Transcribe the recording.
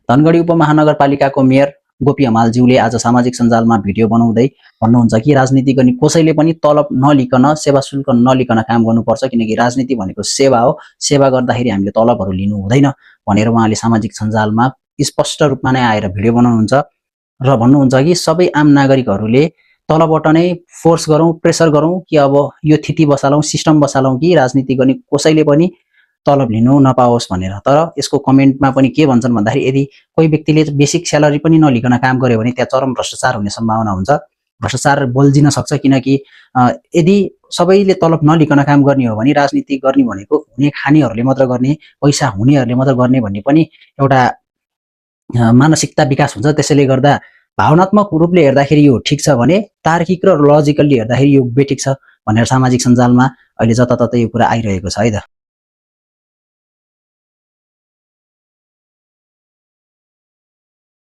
Dhangadhi उपमहानगरपालिकाको mayor Gopi हमालज्यूले आज सामाजिक सञ्जालमा भिडियो बनाउँदै भन्नुहुन्छ कि राजनीति गर्ने कसैले पनि तलब नलिकन सेवा शुल्क नलिकन काम गर्नुपर्छ, किनकि राजनीति भनेको सेवा हो, सेवा गर्दाखेरि हामीले तलबहरू लिनु हुँदैन भनेर उहाँले सामाजिक सञ्जालमा स्पष्ट रूपमा नै आएर भिडियो बनाउनुहुन्छ र भन्नुहुन्छ कि सबै आम नागरिकहरूले तलबाट नै फोर्स गरौँ, प्रेसर गरौँ कि अब यो थिति बसालौँ, सिस्टम बसालौँ कि राजनीति गर्ने कसैले पनि तलब लिनु नपाओस् भनेर। तर यसको कमेन्टमा पनि के भन्छन् भन्दाखेरि यदि कोही व्यक्तिले बेसिक स्यालेरी पनि नलिकन काम गर्यो भने त्यहाँ चरम भ्रष्टाचार हुने सम्भावना हुन्छ, भ्रष्टाचार बल्झिन सक्छ, किनकि यदि सबैले तलब नलिकन काम गर्ने हो भने राजनीति गर्ने भनेको हुने खानेहरूले मात्र गर्ने, पैसा हुनेहरूले मात्र गर्ने भन्ने पनि एउटा मानसिकता विकास हुन्छ। त्यसैले गर्दा भावनात्मक रूपले हेर्दाखेरि यो ठिक छ भने तार्किक र लजिकल्ली हेर्दाखेरि यो बेठिक छ भनेर सामाजिक सञ्जालमा अहिले जताततै यो कुरा आइरहेको छ है त।